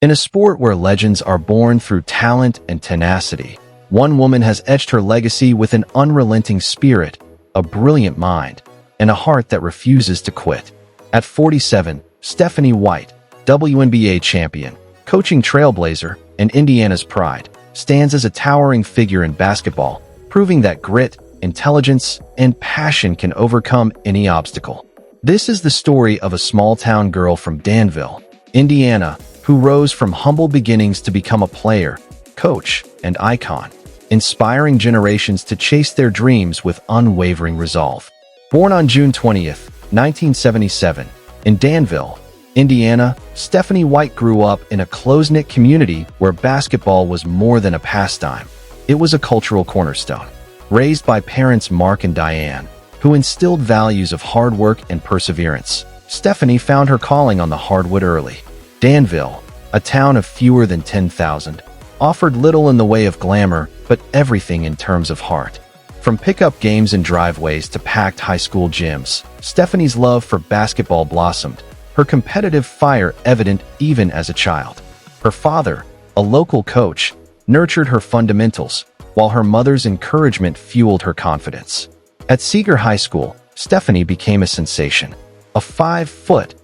In a sport where legends are born through talent and tenacity, one woman has etched her legacy with an unrelenting spirit, a brilliant mind, and a heart that refuses to quit. At 47, Stephanie White, WNBA champion, coaching trailblazer, and Indiana's pride, stands as a towering figure in basketball, proving that grit, intelligence, and passion can overcome any obstacle. This is the story of a small-town girl from Danville, Indiana, who rose from humble beginnings to become a player, coach, and icon, inspiring generations to chase their dreams with unwavering resolve. Born on June 20th, 1977, in Danville, Indiana, Stephanie White grew up in a close-knit community where basketball was more than a pastime. It was a cultural cornerstone. Raised by parents Mark and Diane, who instilled values of hard work and perseverance, Stephanie found her calling on the hardwood early. Danville, a town of fewer than 10,000, offered little in the way of glamour, but everything in terms of heart. From pickup games and driveways to packed high school gyms, Stephanie's love for basketball blossomed, her competitive fire evident even as a child. Her father, a local coach, nurtured her fundamentals, while her mother's encouragement fueled her confidence. At Seeger High School, Stephanie became a sensation. A 5'9"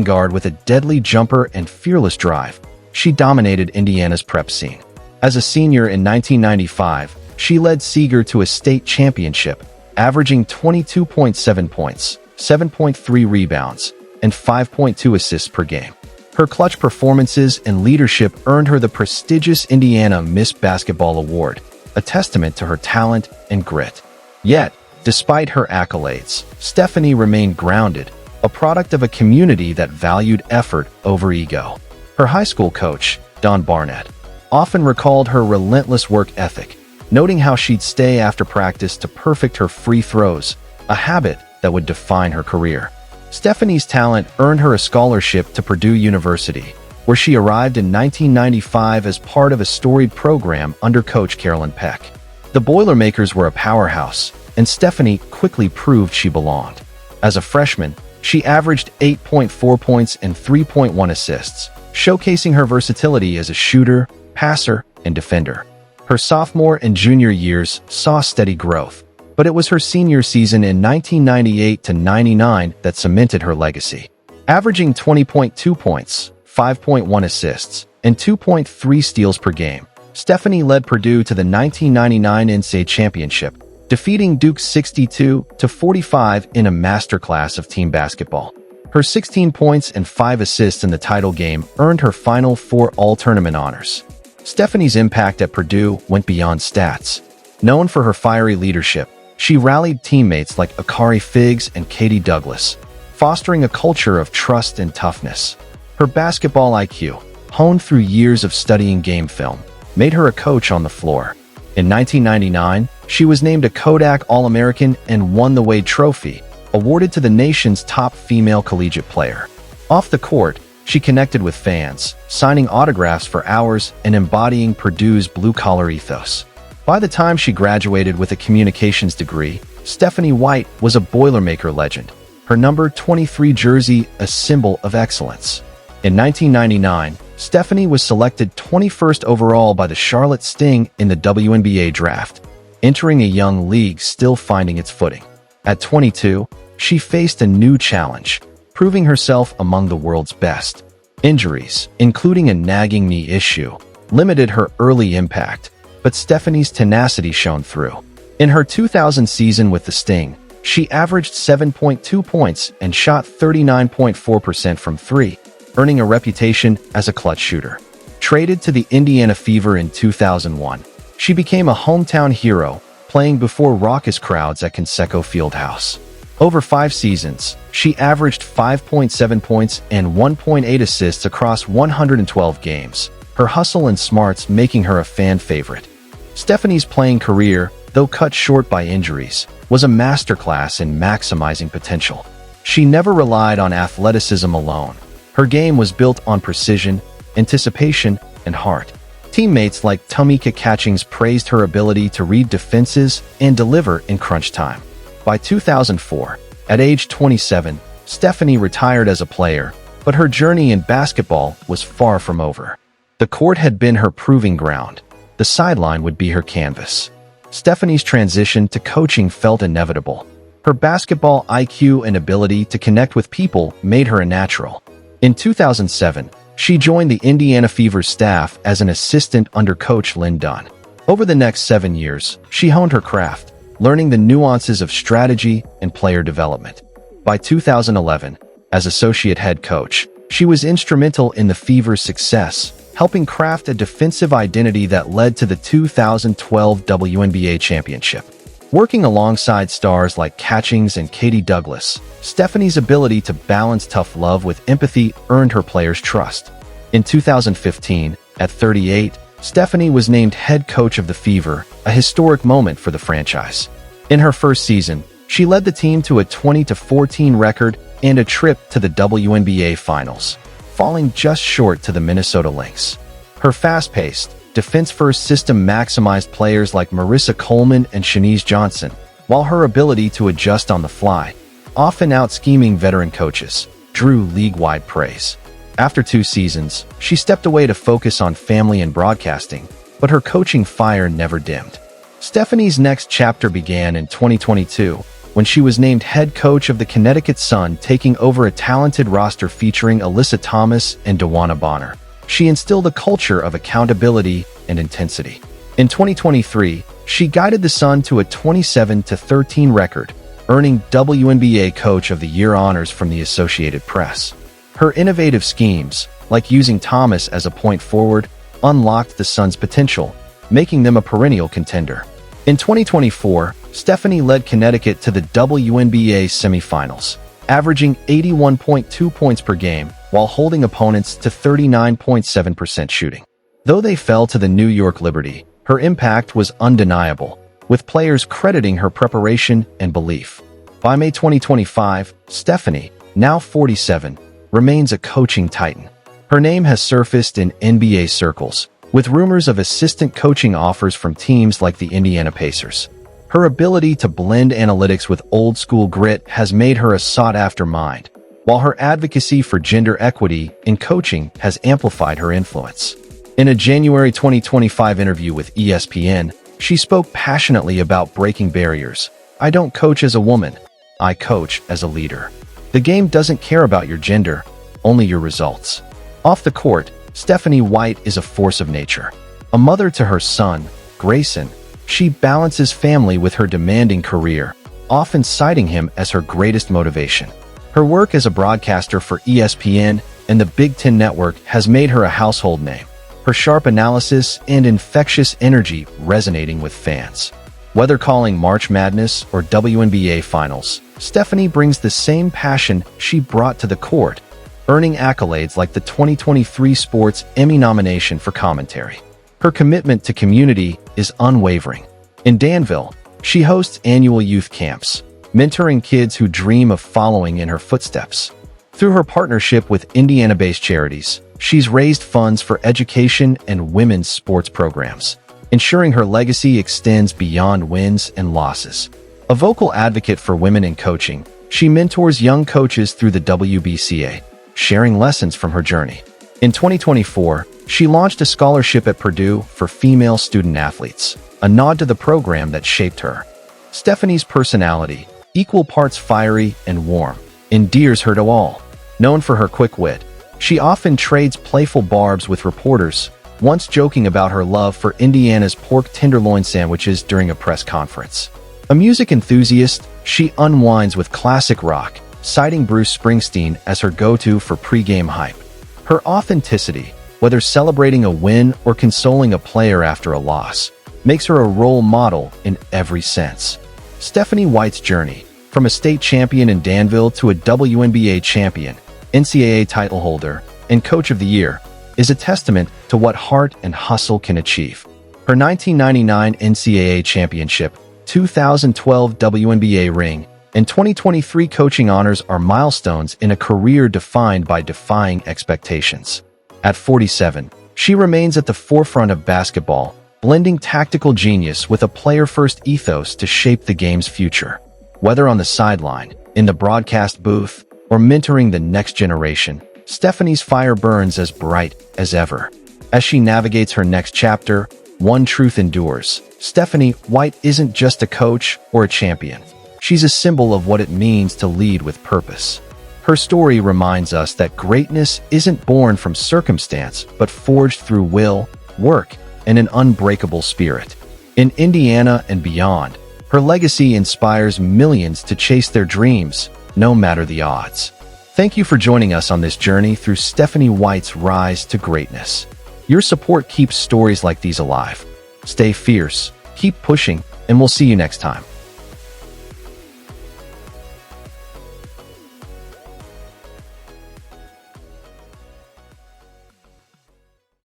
guard with a deadly jumper and fearless drive, she dominated Indiana's prep scene. As a senior in 1995, she led Seeger to a state championship, averaging 22.7 points, 7.3 rebounds, and 5.2 assists per game. Her clutch performances and leadership earned her the prestigious Indiana Miss Basketball Award, a testament to her talent and grit. Yet, despite her accolades, Stephanie remained grounded, a product of a community that valued effort over ego. Her high school coach, Don Barnett, often recalled her relentless work ethic, noting how she'd stay after practice to perfect her free throws, a habit that would define her career. Stephanie's talent earned her a scholarship to Purdue University, where she arrived in 1995 as part of a storied program under Coach Carolyn Peck. The Boilermakers were a powerhouse, and Stephanie quickly proved she belonged. As a freshman, she averaged 8.4 points and 3.1 assists, showcasing her versatility as a shooter, passer, and defender. Her sophomore and junior years saw steady growth, but it was her senior season in 1998-99 that cemented her legacy. Averaging 20.2 points, 5.1 assists, and 2.3 steals per game, Stephanie led Purdue to the 1999 NCAA championship, defeating Duke 62-45 in a masterclass of team basketball. Her 16 points and 5 assists in the title game earned her Final Four All-Tournament honors. Stephanie's impact at Purdue went beyond stats. Known for her fiery leadership, she rallied teammates like Akari Figs and Katie Douglas, fostering a culture of trust and toughness. Her basketball IQ, honed through years of studying game film, made her a coach on the floor. In 1999, she was named a Kodak All-American and won the Wade Trophy, awarded to the nation's top female collegiate player. Off the court, she connected with fans, signing autographs for hours and embodying Purdue's blue-collar ethos. By the time she graduated with a communications degree, Stephanie White was a Boilermaker legend, her number 23 jersey a symbol of excellence. In 1999, Stephanie was selected 21st overall by the Charlotte Sting in the WNBA Draft, entering a young league still finding its footing. At 22, she faced a new challenge, proving herself among the world's best. Injuries, including a nagging knee issue, limited her early impact, but Stephanie's tenacity shone through. In her 2000 season with the Sting, she averaged 7.2 points and shot 39.4% from three, earning a reputation as a clutch shooter. Traded to the Indiana Fever in 2001, she became a hometown hero, playing before raucous crowds at Conseco Fieldhouse. Over 5 seasons, she averaged 5.7 points and 1.8 assists across 112 games, her hustle and smarts making her a fan favorite. Stephanie's playing career, though cut short by injuries, was a masterclass in maximizing potential. She never relied on athleticism alone. Her game was built on precision, anticipation, and heart. Teammates like Tamika Catchings praised her ability to read defenses and deliver in crunch time. By 2004, at age 27, Stephanie retired as a player, But her journey in basketball was far from over. The court had been her proving ground. The sideline would be her canvas. Stephanie's transition to coaching felt inevitable. Her basketball IQ and ability to connect with people made her a natural. In 2007, she joined the Indiana Fever's staff as an assistant under coach Lynn Dunn. Over the next 7 years, she honed her craft, learning the nuances of strategy and player development. By 2011, as associate head coach, she was instrumental in the Fever's success, helping craft a defensive identity that led to the 2012 WNBA championship. Working alongside stars like Catchings and Katie Douglas, Stephanie's ability to balance tough love with empathy earned her players' trust. In 2015, at 38, Stephanie was named head coach of the Fever, a historic moment for the franchise. In her first season, she led the team to a 20-14 record and a trip to the WNBA Finals, falling just short to the Minnesota Lynx. Her fast-paced, defense-first system maximized players like Marissa Coleman and Shanice Johnson, while her ability to adjust on the fly, often out-scheming veteran coaches, drew league-wide praise. After 2 seasons, she stepped away to focus on family and broadcasting, but her coaching fire never dimmed. Stephanie's next chapter began in 2022, when she was named head coach of the Connecticut Sun, taking over a talented roster featuring Alyssa Thomas and DeWanna Bonner. She instilled a culture of accountability and intensity. In 2023, she guided the Sun to a 27-13 record, earning WNBA Coach of the Year honors from the Associated Press. Her innovative schemes, like using Thomas as a point forward, unlocked the Sun's potential, making them a perennial contender. In 2024, Stephanie led Connecticut to the WNBA semifinals, averaging 81.2 points per game while holding opponents to 39.7% shooting. Though they fell to the New York Liberty, her impact was undeniable, with players crediting her preparation and belief. By May 2025, Stephanie, now 47, remains a coaching titan. Her name has surfaced in NBA circles, with rumors of assistant coaching offers from teams like the Indiana Pacers. Her ability to blend analytics with old-school grit has made her a sought-after mind, while her advocacy for gender equity in coaching has amplified her influence. In a January 2025 interview with ESPN, she spoke passionately about breaking barriers. "I don't coach as a woman. I coach as a leader. The game doesn't care about your gender, only your results." Off the court, Stephanie White is a force of nature. A mother to her son, Grayson, she balances family with her demanding career, often citing him as her greatest motivation. Her work as a broadcaster for ESPN and the Big Ten Network has made her a household name, her sharp analysis and infectious energy resonating with fans. Whether calling March Madness or WNBA Finals, Stephanie brings the same passion she brought to the court, earning accolades like the 2023 Sports Emmy nomination for commentary. Her commitment to community is unwavering. In Danville, she hosts annual youth camps, mentoring kids who dream of following in her footsteps. Through her partnership with Indiana-based charities, she's raised funds for education and women's sports programs, ensuring her legacy extends beyond wins and losses. A vocal advocate for women in coaching, she mentors young coaches through the WBCA, sharing lessons from her journey. In 2024, she launched a scholarship at Purdue for female student athletes, a nod to the program that shaped her. Stephanie's personality, equal parts fiery and warm, endears her to all. Known for her quick wit, she often trades playful barbs with reporters, once joking about her love for Indiana's pork tenderloin sandwiches during a press conference. A music enthusiast, she unwinds with classic rock, citing Bruce Springsteen as her go-to for pre-game hype. Her authenticity, whether celebrating a win or consoling a player after a loss, makes her a role model in every sense. Stephanie White's journey, from a state champion in Danville to a WNBA champion, NCAA title holder, and Coach of the Year, is a testament to what heart and hustle can achieve. Her 1999 NCAA championship, 2012 WNBA ring, and 2023 coaching honors are milestones in a career defined by defying expectations. At 47, she remains at the forefront of basketball, blending tactical genius with a player-first ethos to shape the game's future. Whether on the sideline, in the broadcast booth, or mentoring the next generation, Stephanie's fire burns as bright as ever. As she navigates her next chapter, one truth endures. Stephanie White isn't just a coach or a champion. She's a symbol of what it means to lead with purpose. Her story reminds us that greatness isn't born from circumstance, but forged through will, work, and an unbreakable spirit. In Indiana and beyond, her legacy inspires millions to chase their dreams, no matter the odds. Thank you for joining us on this journey through Stephanie White's rise to greatness. Your support keeps stories like these alive. Stay fierce, keep pushing, and we'll see you next time.